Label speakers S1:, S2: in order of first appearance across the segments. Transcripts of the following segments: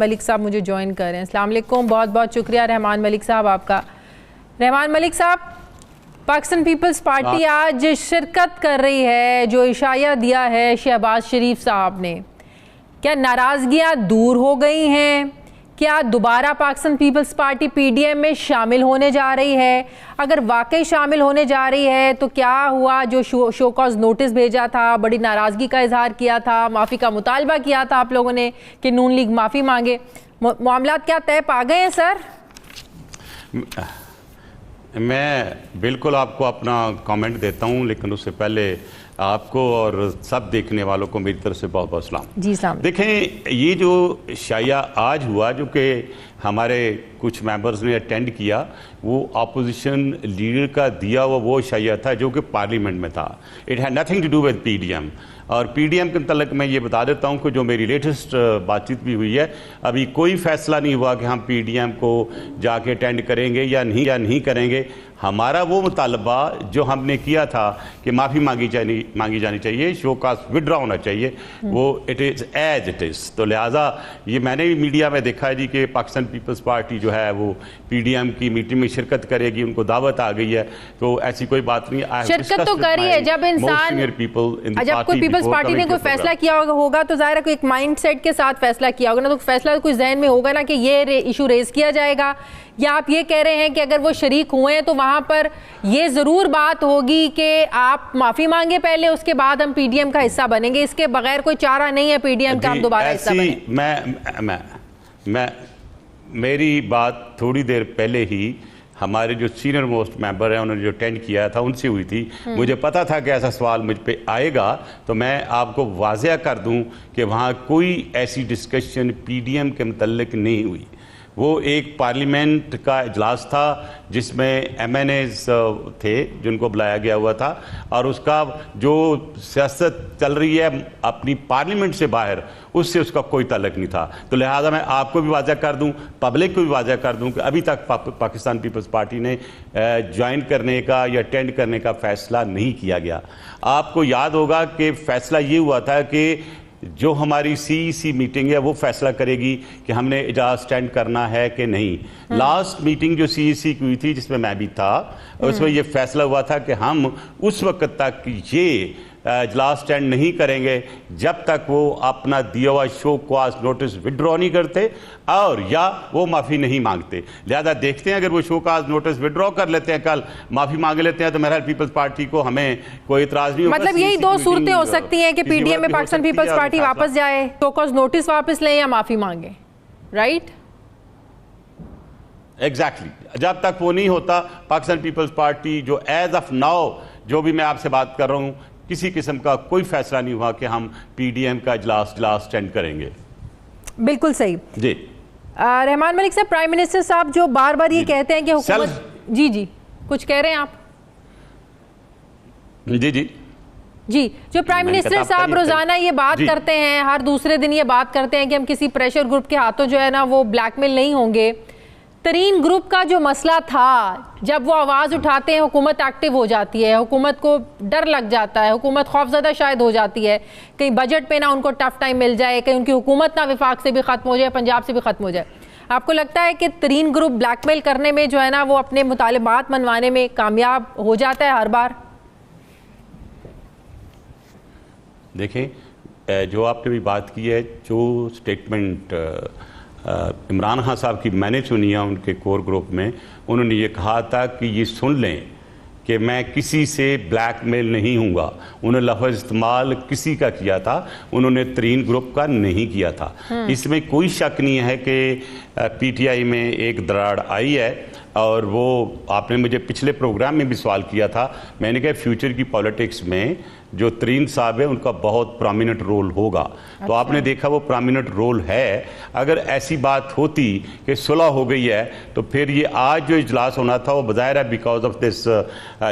S1: मलिक साहब मुझे ज्वाइन कर रहे हैं। अस्सलाम वालेकुम, बहुत बहुत शुक्रिया रहमान मलिक साहब आपका। रहमान मलिक साहब, पाकिस्तान पीपल्स पार्टी आज शिरकत कर रही है, जो इशाया दिया है शहबाज शरीफ साहब ने, क्या नाराज़गियाँ दूर हो गई हैं? क्या दोबारा पाकिस्तान पीपल्स पार्टी पीडीएम में शामिल होने जा रही है? अगर वाकई शामिल होने जा रही है तो क्या हुआ? जो शो कॉज नोटिस भेजा था, बड़ी नाराज़गी का इजहार किया था, माफ़ी का मुतालबा किया था आप लोगों ने कि नून लीग माफ़ी मांगे, मामलात क्या तय पा गए हैं सर?
S2: मैं बिल्कुल आपको अपना कमेंट देता हूं, लेकिन उससे पहले आपको और सब देखने वालों को मेरी तरफ से बहुत बहुत सलाम।
S1: जी सलाम।
S2: देखें, ये जो शाया आज हुआ, जो कि हमारे कुछ मेंबर्स ने अटेंड किया, वो अपोजिशन लीडर का दिया हुआ वो शाया था जो कि पार्लियामेंट में था। It had nothing to do with PDM. और पीडीएम के मतलब मैं ये बता देता हूँ कि जो मेरी लेटेस्ट बातचीत भी हुई है, अभी कोई फैसला नहीं हुआ कि हम पीडीएम को जाके अटेंड करेंगे या नहीं करेंगे। हमारा वो मुतालबा जो हमने किया था कि माफ़ी मांगी जानी चाहिए, शो कास्ट विड्रॉ होना चाहिए, वो it is as it is. तो लिहाजा ये मैंने भी मीडिया में देखा है जी कि पाकिस्तान पीपल्स पार्टी जो है वो पीडीएम की मीटिंग में शिरकत करेगी, उनको दावत आ गई है, तो ऐसी कोई बात नहीं।
S1: शिरकत तो करी है। जब इंसान जब कोई पीपल्स पार्टी ने कोई फैसला किया होगा तो जाहिर है कोई एक माइंड सेट के साथ फैसला किया होगा ना, तो फैसला कुछ जहन में होगा ना कि ये इशू रेज किया जाएगा। या आप ये कह रहे हैं कि अगर वो शरीक हुए हैं तो वहां पर ये जरूर बात होगी कि आप माफी मांगे पहले, उसके बाद हम पीडीएम का हिस्सा बनेंगे, इसके बगैर कोई चारा नहीं है पीडीएम का हम दोबारा हिस्सा
S2: बने। मेरी बात थोड़ी देर पहले ही हमारे जो सीनियर मोस्ट मेंबर हैं उन्होंने जो अटेंड किया था उनसे हुई थी। मुझे पता था कि ऐसा सवाल मुझ पे आएगा, तो मैं आपको वाज़ेह कर दूं कि वहाँ कोई ऐसी डिस्कशन पीडीएम के मुतल्लिक नहीं हुई। वो एक पार्लियामेंट का इजलास था जिसमें एमएनएज थे जिनको बुलाया गया हुआ था, और उसका जो सियासत चल रही है अपनी पार्लियामेंट से बाहर, उससे उसका कोई ताल्लुक नहीं था। तो लिहाजा मैं आपको भी वाज़ेह कर दूं, पब्लिक को भी वाज़ेह कर दूं कि अभी तक पाकिस्तान पीपल्स पार्टी ने ज्वाइन करने का या अटेंड करने का फ़ैसला नहीं किया गया। आपको याद होगा कि फ़ैसला ये हुआ था कि जो हमारी सीईसी मीटिंग है वो फैसला करेगी कि हमने इजाज़ स्टैंड करना है कि नहीं। लास्ट मीटिंग जो सीईसी की हुई थी जिसमें मैं भी था, उसमें ये फैसला हुआ था कि हम उस वक्त तक ये इजलास स्टैंड नहीं करेंगे जब तक वो अपना दिया हुआ शो कॉज नोटिस विड्रॉ नहीं करते और या वो माफ़ी नहीं मांगते। लिहाजा देखते हैं, अगर वो शो कॉज नोटिस विड्रॉ कर लेते हैं, कल माफ़ी मांग लेते हैं, तो मेरा पीपल्स पार्टी को हमें कोई इतराज़ नहीं होगा।
S1: मतलब यही दो सूरतें हो सकती हैं कि पीडीएम में पाकिस्तान पीपल्स पार्टी वापस जाए, शो कॉज नोटिस वापस लें या माफ़ी मांगे, राइट?
S2: एग्जैक्टली। जब तक वो नहीं होता, पाकिस्तान पीपल्स पार्टी जो एज ऑफ नाउ जो भी मैं आपसे बात कर रहा हूँ, किसी किस्म का कोई फैसला नहीं हुआ कि हम पीडीएम का इजलास स्टैंड करेंगे।
S1: बिल्कुल सही
S2: जी।
S1: रहमान मलिक साहब, प्राइम मिनिस्टर साहब जो बार बार ये कहते हैं कि हुकूमत जी कुछ कह रहे हैं आप? जी, जो प्राइम मिनिस्टर साहब रोजाना ये बात करते हैं, हर दूसरे दिन ये बात करते हैं कि हम किसी प्रेशर ग्रुप के हाथों जो है ना वो ब्लैकमेल नहीं होंगे। तरीन ग्रुप का जो मसला था, जब वो आवाज़ उठाते हैं हुकूमत एक्टिव हो जाती है, हुकूमत को डर लग जाता है, हुकूमत खौफजदा शायद हो जाती है, कहीं बजट पे ना उनको टफ टाइम मिल जाए, कहीं उनकी हुकूमत ना विफाक से भी ख़त्म हो जाए, पंजाब से भी ख़त्म हो जाए। आपको लगता है कि तरीन ग्रुप ब्लैकमेल करने में जो है ना वो अपने मुतालिबात मनवाने में कामयाब हो जाता है हर बार?
S2: देखें, जो आपने भी बात की है, जो स्टेटमेंट इमरान खान साहब की मैंने सुनी है उनके कोर ग्रुप में, उन्होंने ये कहा था कि ये सुन लें कि मैं किसी से ब्लैकमेल नहीं हूँगा। उन्होंने लफ्ज़ इस्तेमाल किसी का किया था, उन्होंने तरीन ग्रुप का नहीं किया था। इसमें कोई शक नहीं है कि पीटीआई में एक दरार आई है, और वो आपने मुझे पिछले प्रोग्राम में भी सवाल किया था, मैंने कहा फ्यूचर की पॉलिटिक्स में जो तरीन साहब है उनका बहुत प्रोमिनेंट रोल होगा। अच्छा। तो आपने देखा वो प्रोमिनेंट रोल है। अगर ऐसी बात होती कि सुलह हो गई है तो फिर ये आज जो इजलास होना था वो बज़ाहिर है बिकॉज ऑफ दिस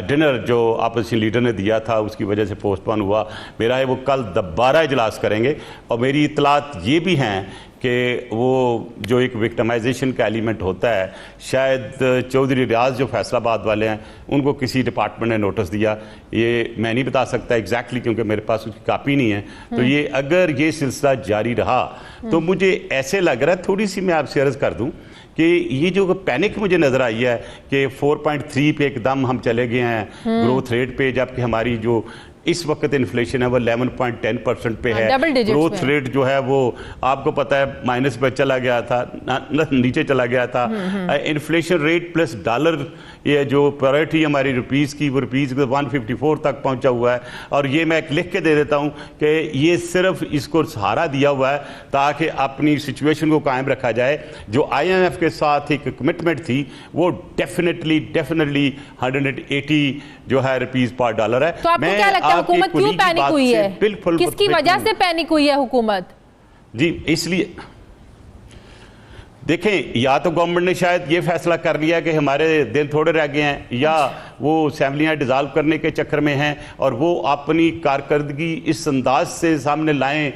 S2: डिनर जो अपोजिशन लीडर ने दिया था उसकी वजह से पोस्टपोन हुआ। मेरा है वो कल दोबारा इजलास करेंगे, और मेरी इतलात ये भी हैं कि वो जो एक विक्टिमाइजेशन का एलिमेंट होता है, शायद चौधरी रियाज जो फैसलाबाद वाले हैं उनको किसी डिपार्टमेंट ने नोटिस दिया, ये मैं नहीं बता सकता एग्जैक्टली क्योंकि मेरे पास उसकी कापी नहीं है। तो ये अगर ये सिलसिला जारी रहा तो मुझे ऐसे लग रहा है, थोड़ी सी मैं आपसे अर्ज कर दूं कि ये जो पैनिक मुझे नजर आई है कि 4.3 पे एकदम हम चले गए हैं ग्रोथ रेट पे, जबकि हमारी जो इस वक्त इन्फ्लेशन है वो 11.10% पे है। ग्रोथ रेट जो है वो आपको पता है माइनस पे चला गया था, नीचे चला गया था। इन्फ्लेशन रेट प्लस डॉलर, ये जो प्रायोरिटी हमारी रुपीस की, वो रुपीस 154 तक पहुंचा हुआ है। और ये मैं एक लिख के दे देता हूं कि ये सिर्फ इसको सहारा दिया हुआ है ताकि अपनी सिचुएशन को कायम रखा जाए। जो IMF के साथ एक कमिटमेंट थी वो डेफिनेटली 180 जो है रुपीस पर डॉलर है।
S1: तो आपको क्या लगता है हुकूमत क्यों पैनिक हुई है?
S2: बिल्कुल,
S1: किसकी वजह से पैनिक हुई है हुकूमत?
S2: जी, इसलिए देखें, या तो गवर्नमेंट ने शायद ये फैसला कर लिया कि हमारे दिन थोड़े रह गए हैं, या वो असेंबलियां डिसॉल्व करने के चक्कर में हैं और वो अपनी कारकर्दगी इस अंदाज से सामने लाएं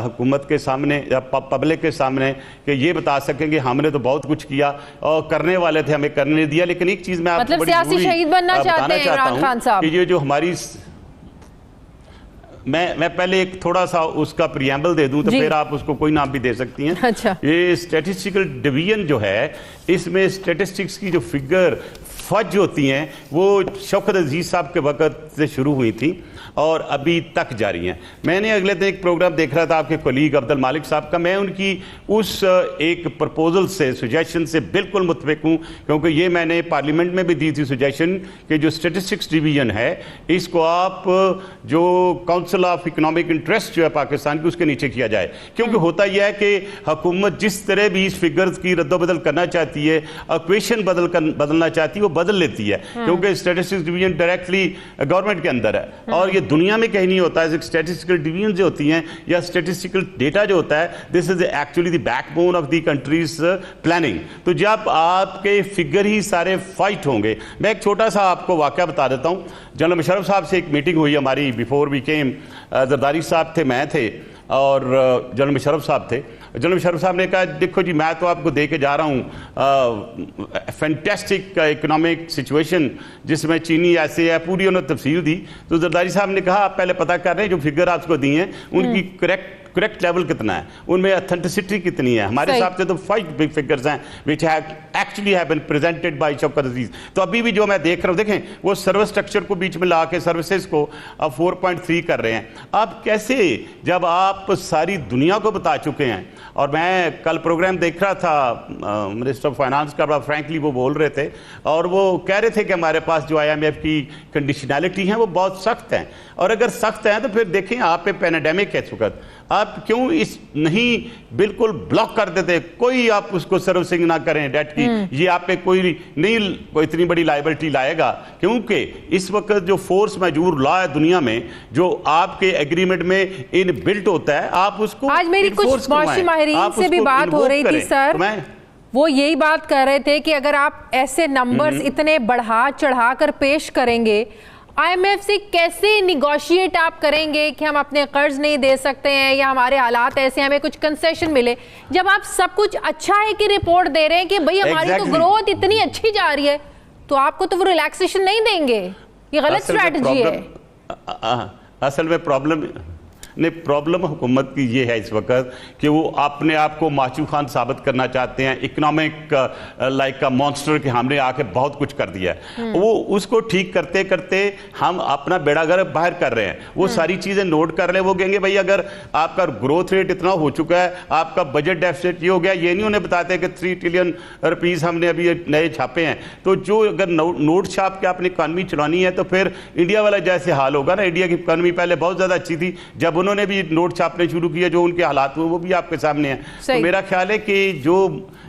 S2: हुकूमत के सामने या पब्लिक के सामने कि ये बता सकें कि हमने तो बहुत कुछ किया और करने वाले थे, हमें करने नहीं दिया। लेकिन एक चीज मैं आपको बड़ी
S1: सियासी शहीद बनना चाहते हैं इमरान खान साहब
S2: कि ये जो हमारी, मैं पहले एक थोड़ा सा उसका प्रियम्बल दे दूं तो फिर आप उसको कोई नाम भी दे सकती हैं।
S1: अच्छा।
S2: ये स्टैटिस्टिकल डिवीजन जो है, इसमें स्टैटिस्टिक्स की जो फिगर फज होती हैं वो शौकत अजीज साहब के वक्त से शुरू हुई थी और अभी तक जारी हैं। मैंने अगले दिन एक प्रोग्राम देख रहा था आपके कोलीग अब्दुल मालिक साहब का, मैं उनकी उस एक प्रपोजल से, सुजेशन से बिल्कुल मुतफिक हूँ, क्योंकि ये मैंने पार्लियामेंट में भी दी थी सुजेशन कि जो स्टैटिस्टिक्स डिवीजन है इसको आप जो काउंसिल ऑफ इकोनॉमिक इंटरेस्ट जो है पाकिस्तान की, उसके नीचे किया जाए। क्योंकि होता यह है कि हुकूमत जिस तरह भी इस फिगर्स की रद्दोबदल करना चाहती है, इक्वेशन बदलना चाहती है, वो बदल लेती है, क्योंकि स्टैटिस्टिक्स डिवीजन डायरेक्टली गवर्नमेंट के अंदर है और ये दुनिया में कहीं नहीं होता है। स्टैटिस्टिकल डिवीजन जो होती हैं या स्टैटिस्टिकल डेटा जो होता है, this is actually the backbone of the countries planning. तो जब आपके फिगर ही सारे फाइट होंगे, मैं एक छोटा सा आपको वाकया बता देता हूं। जनरल मुशर्रफ साहब से एक मीटिंग हुई हमारी, बिफोर वी केम, जरदारी साहब थे, मैं थे और जनरल मुशर्रफ साहब थे। जनरल मुशर्रफ साहब ने कहा, देखो जी मैं तो आपको दे के जा रहा हूँ फैंटेस्टिक इकोनॉमिक सिचुएशन जिसमें चीनी ऐसे है, पूरी उन्होंने तफसील दी। तो जरदारी साहब ने कहा, आप पहले पता कर रहे हैं जो फिगर आपको दी हैं उनकी करेक्ट लेवल कितना है, उनमें ऑथेंटिसिटी कितनी है। हमारे हिसाब से तो 5 बिग फिगर्स हैं which actually have been presented by Shaukat Aziz. तो अभी भी जो मैं देख रहा हूं, देखें वो सर्विस स्ट्रक्चर को बीच में ला के सर्विसेज को अब 4.3 कर रहे हैं। आप कैसे, जब आप सारी दुनिया को बता चुके हैं। और मैं कल प्रोग्राम देख रहा था मिनिस्टर ऑफ फाइनेंस का, बड़ा फ्रैंकली वो बोल रहे थे और वो कह रहे थे कि हमारे पास जो IMF की कंडीशनैलिटी है वो बहुत सख्त हैं, और अगर सख्त हैं तो फिर देखें आप पे पैंडेमिक है इस वक्त, आप क्यों इस नहीं बिल्कुल ब्लॉक कर देते, कोई आप उसको सर्विसिंग ना करें डेट की, ये आप पे कोई नहीं कोई इतनी बड़ी लायबिलिटी लाएगा। क्योंकि इस वक्त जो फोर्स मैजूर लॉ है दुनिया में, जो आपके एग्रीमेंट में इन बिल्ट होता है, आप उसको
S1: आज मेरी कुछ मौशी माहिरीन से भी बात हो रही थी सर, वो यही बात कर रहे थे कि अगर आप ऐसे नंबर्स इतने बढ़ा चढ़ा कर पेश करेंगे, IMF से कैसे निगोशिएट आप करेंगे कि हम अपने कर्ज नहीं दे सकते हैं या हमारे हालात ऐसे, हमें कुछ कंसेशन मिले, जब आप सब कुछ अच्छा है कि रिपोर्ट दे रहे हैं कि भाई हमारी तो ग्रोथ इतनी अच्छी जा रही है, तो आपको तो वो रिलैक्सेशन नहीं देंगे। ये गलत स्ट्रैटेजी है।
S2: असल में प्रॉब्लम हुकूमत की ये है इस वक्त कि वो अपने आप को माचू खान साबित करना चाहते हैं, इकोनॉमिक लाइक अ मॉन्स्टर के हमने आके बहुत कुछ कर दिया है। वो उसको ठीक करते करते हम अपना बेड़ागर्क बाहर कर रहे हैं। वो सारी चीजें नोट कर रहे हैं। वो कहेंगे भाई अगर आपका ग्रोथ रेट इतना हो चुका है, आपका बजट डेफिसिट ये हो गया, ये नहीं उन्हें बताते कि 3 ट्रिलियन रुपीस हमने अभी नए छापे हैं। तो जो अगर नोट छाप के अपनी इकॉनमी चलानी है तो फिर इंडिया वाला जैसे हाल होगा ना। इंडिया की इकॉनमी पहले बहुत ज्यादा अच्छी थी, जब उन्होंने भी नोट छापने शुरू किए, जो उनके हालात हुए वो भी आपके सामने हैं। तो मेरा ख्याल है कि जो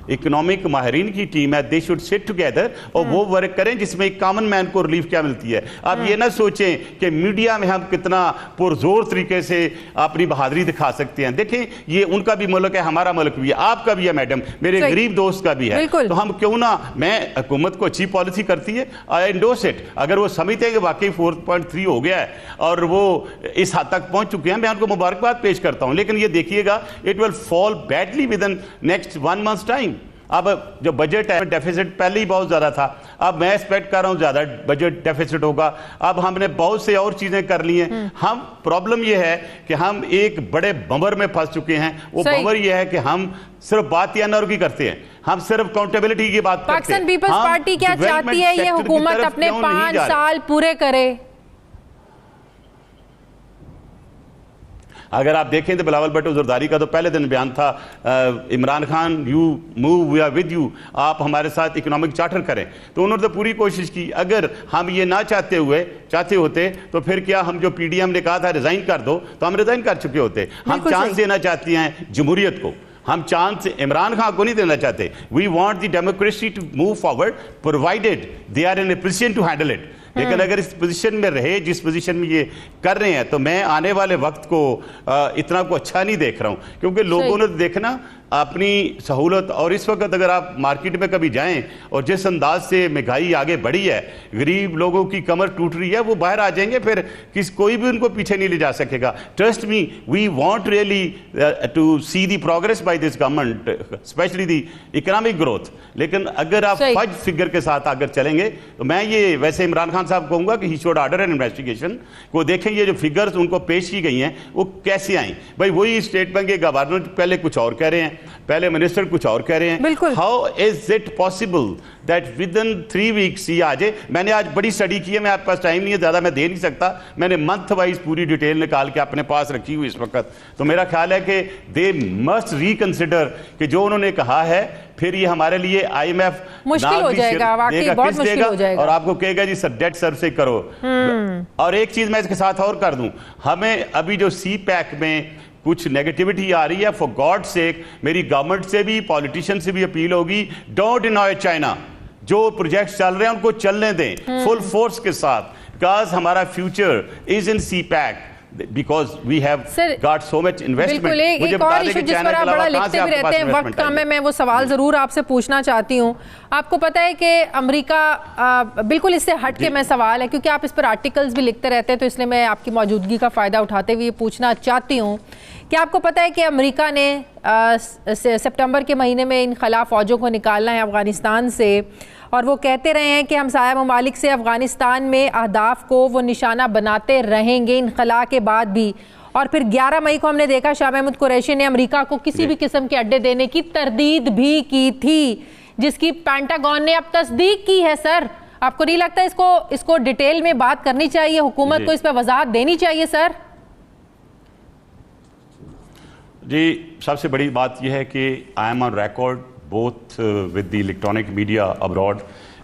S2: इकोनॉमिक माहिरीन की टीम है, दे शुड सिट टुगेदर और वो वर्क करें जिसमें एक कॉमन मैन को रिलीफ क्या मिलती है। आप ये ना सोचें कि मीडिया में हम कितना पुरजोर तरीके से अपनी बहादुरी दिखा सकते हैं। देखें ये उनका भी मुल्क है, हमारा मुल्क भी है, आपका भी है मैडम, मेरे गरीब दोस्त का भी है। तो हम क्यों ना, मैं हुकूमत को अच्छी पॉलिसी करती है, आई एंडोर्स इट। अगर वो समझते हैं कि वाकई 4.3 हो गया है और वो इस हद तक पहुंच चुके हैं, मैं उनको मुबारकबाद पेश करता हूं, लेकिन ये देखिएगा it will fall badly with in next 1 month time. अब जो बजट है, डेफिसिट पहले ही बहुत ज़्यादा था, अब मैं एक्सपेक्ट कर रहा हूँ ज़्यादा बजट डेफिसिट होगा। अब हमने बहुत से और चीज़ें कर ली हैं। हम प्रॉब्लम ये है कि हम एक बड़े बंबर में फंस चुके हैं। वो बंबर ये है कि हम सिर्फ बात यानर की करते हैं, हम सिर्फ अकाउंटेबिलिटी की बात करते हैं।
S1: पाकिस्तान पीपल्स पार्टी क्या चाहती है, ये हुकूमत अपने 5 साल पूरे करे?
S2: अगर आप देखें तो बिलावल भट्टो जरदारी का तो पहले दिन बयान था, Imran Khan you move we are with you, आप हमारे साथ इकोनॉमिक चार्टर करें। तो उन्होंने तो पूरी कोशिश की। अगर हम ये ना चाहते होते तो फिर क्या, हम जो पीडीएम ने कहा था रिजाइन कर दो, तो हम रिजाइन कर चुके होते। हम चांस देना चाहती हैं जमहूरियत को, हम चांस इमरान खान को नहीं देना चाहते। We want the democracy to move forward provided they are in a position to handle it. लेकिन अगर इस पोजीशन में रहे जिस पोजीशन में ये कर रहे हैं, तो मैं आने वाले वक्त को इतना को अच्छा नहीं देख रहा हूं, क्योंकि लोगों ने देखना अपनी सहूलत। और इस वक्त अगर आप मार्केट में कभी जाएं और जिस अंदाज से महंगाई आगे बढ़ी है, गरीब लोगों की कमर टूट रही है, वो बाहर आ जाएंगे, फिर कोई भी उनको पीछे नहीं ले जा सकेगा। Trust me, we want really to see the progress by this government, specially the economic growth. लेकिन अगर आप फज फिगर के साथ अगर चलेंगे, तो मैं ये वैसे इमरान खान साहब कहूंगा कि he should order N investigation को देखें ये जो फिगर्स उनको पेश की गई हैं वो कैसे आई। भाई वही स्टेट बैंक के गवर्नर पहले कुछ और कह रहे हैं, पहले मिनिस्टर कुछ और कह रहे हैं। How is it possible that with in 3 weeks ये आ जाए? मैंने आज बड़ी स्टडी की है, मैं आपके पास टाइम नहीं है, ज्यादा मैं दे नहीं सकता। मैंने मंथ वाइज पूरी डिटेल निकाल के अपने पास रखी हुई इस वक्त। तो मेरा ख्याल है कि दे मस्ट रिकंसिडर कि जो उन्होंने कहा है, फिर ये हमारे लिए IMF
S1: मुश्किल हो जाएगा, वाकई बहुत मुश्किल हो जाएगा।
S2: और आपको कहेगा जी सर डेट सर्व से करो। और एक चीज मैं इसके साथ और कर दूं, हमें अभी जो CPEC में कुछ नेगेटिविटी आ रही है, फॉर गॉड सेक मेरी गवर्नमेंट से भी, पॉलिटिशियन से भी अपील होगी, डोंट डिनाय चाइना। जो प्रोजेक्ट चल रहे हैं उनको चलने दें फुल फोर्स के साथ, बिकॉज हमारा future is in CPEC because we have got so much investment।
S1: बिल्कुल एक और इशू जिस पर आप बड़ा लिखते भी रहते हैं, वक्त कम है, मैं वो सवाल जरूर आपसे पूछना चाहती हूँ। आपको पता है कि अमेरिका, बिल्कुल इससे हट के मैं सवाल है क्योंकि आप इस पर आर्टिकल्स भी लिखते रहते हैं, तो इसलिए मैं आपकी मौजूदगी का फ़ायदा उठाते हुए पूछना चाहती हूँ कि आपको पता है कि अमेरिका ने सितंबर के महीने में इन खिलाफ फ़ौजों को निकालना है अफ़गानिस्तान से, और वो कहते रहे हैं कि हमसाया ममालिक से अफ़गानिस्तान में अहदाफ को वो निशाना बनाते रहेंगे इनखला के बाद भी। और फिर 11 मई को हमने देखा शाह महमूद कुरैशी ने अमेरिका को किसी भी किस्म के अड्डे देने की तरदीद भी की थी, जिसकी पेंटागन ने अब तस्दीक की है। सर, आपको नहीं लगता इसको डिटेल में बात करनी चाहिए, हुकूमत को इस पर वजाहत देनी चाहिए? सर
S2: जी, सबसे बड़ी बात यह है कि I M on record both with the electronic media abroad,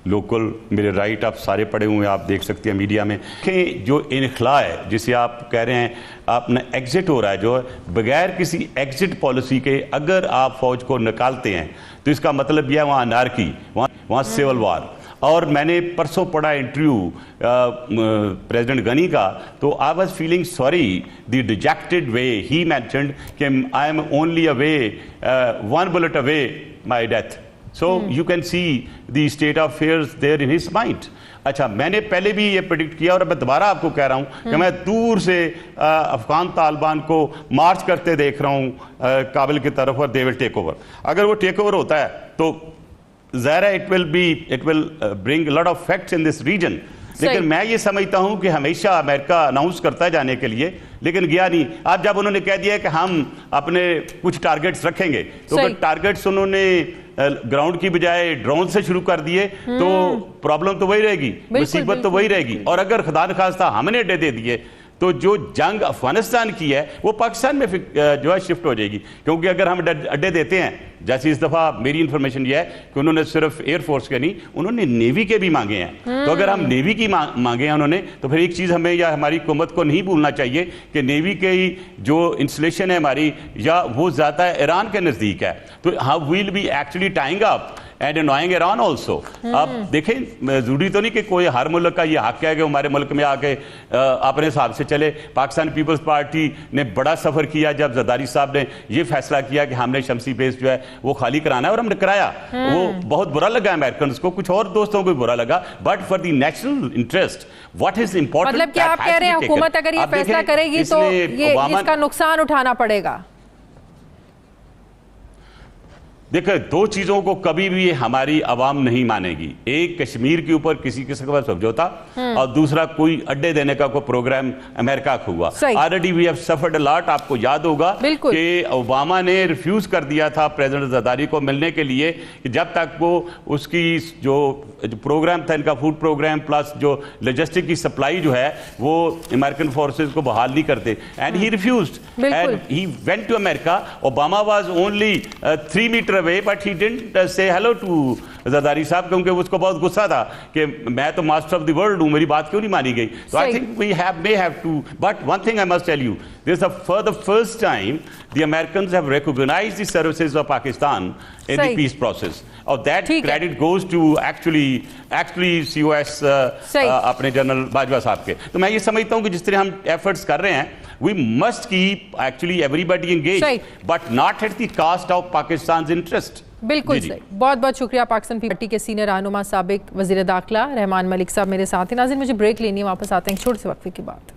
S2: local, मेरे राइट आप सारे पढ़े हुए हैं, आप देख सकते हैं मीडिया में कि जो इनखला है जिसे आप कह रहे हैं अपना एग्जिट हो रहा है, जो बगैर किसी एग्जिट पॉलिसी के अगर आप फौज को निकालते हैं तो इसका मतलब यह है वहाँ अनार्की, वहाँ सिविल वार। और मैंने परसों पढ़ा इंटरव्यू प्रेसिडेंट गनी का, तो I was feeling sorry the dejected way he mentioned कि I am only away 1 bullet away my death. So you can see the state of affairs there in his mind. अच्छा, मैंने पहले भी ये predict किया और मैं दोबारा आपको कह रहा हूं कि मैं दूर से अफगान तालिबान को मार्च करते देख रहा हूं काबिल की तरफ, और दे विल टेक ओवर। अगर वो टेक ओवर होता है तो ज़ाहिर it will bring lot of facts in this region. लेकिन मैं ये समझता हूं कि हमेशा अमेरिका अनाउंस करता है जाने के लिए, लेकिन गया नहीं। अब जब उन्होंने कह दिया कि हम अपने कुछ टारगेट्स रखेंगे, तो अगर टारगेट्स उन्होंने ग्राउंड की बजाय ड्रोन से शुरू कर दिए तो प्रॉब्लम तो वही रहेगी, मुसीबत तो वही रहेगी। और अगर खुदा न खास्ता हमने अड्डे दे दिए तो जो जंग अफगानिस्तान की है वो पाकिस्तान में जो है शिफ्ट हो जाएगी। क्योंकि अगर हम अड्डे देते हैं, जैसे इस दफ़ा मेरी इंफॉर्मेशन ये है कि उन्होंने सिर्फ एयरफोर्स के नहीं, उन्होंने नेवी के भी मांगे हैं। तो अगर हम नेवी की मांगे हैं उन्होंने, तो फिर एक चीज़ हमें या हमारी हुकूमत को नहीं भूलना चाहिए कि नेवी के जो इंस्टॉलेशन है हमारी, या वो ज़्यादा ईरान के नज़दीक है। तो हाँ, we'll be actually tying up and annoying Iran also. अब देखें, जरूरी तो नहीं कि कोई हर मुल्क का ये हक है कि हमारे मुल्क में आके अपने हिसाब से चले। पाकिस्तान पीपल्स पार्टी ने बड़ा सफर किया जब जरदारी साहब ने ये फैसला किया कि हमने शमसी बेस जो है वो खाली कराना है, और हमने कराया। वो बहुत बुरा लगा अमेरिकन को, कुछ और दोस्तों को भी बुरा लगा, but for the national interest what is important.
S1: मतलब कि आप कह रहे हैं हुकूमत अगर ये फैसला करेगी तो ये इसका नुकसान उठाना पड़ेगा।
S2: देखो, दो चीजों को कभी भी हमारी आवाम नहीं मानेगी। एक, कश्मीर के ऊपर किसी किस्म का समझौता, और दूसरा कोई अड्डे देने का कोई प्रोग्राम अमेरिका को हुआ। Already we have suffered a lot. आपको याद होगा कि ओबामा ने रिफ्यूज कर दिया था प्रेसिडेंट जरदारी को मिलने के लिए कि जब तक वो उसकी जो प्रोग्राम था, इनका फूड प्रोग्राम प्लस जो लॉजिस्टिक की सप्लाई जो है वो अमेरिकन फोर्सेस को बहाल नहीं करते। And he refused and he went to America. Obama was only 3 metre away, but he didn't say hello to Zardari sahab, क्योंकि उसको बहुत गुस्सा था कि मैं तो मास्टर ऑफ द वर्ल्ड हूं, मेरी बात क्यों नहीं मानी गई। तो I think we may have to, but one thing I must tell you, this is for the first time the Americans have recognized the services of Pakistan in the peace process, और that credit goes to actually COS अपने general Bajwa साहब के। तो मैं ये समझता हूं कि जिस तरह हम एफर्ट्स कर रहे हैं, we must keep actually everybody engaged, but not at the cost of Pakistan's interest.
S1: बिल्कुल सही। बहुत बहुत शुक्रिया। पाकिस्तान पार्टी के सीनियर रहनुमा साबिक वजीर दाखिला रहमान मलिक साहब मेरे साथ हैं। नाज़रीन, मुझे ब्रेक लेनी है, वापस आते हैं छोटे से वक्फे के बाद।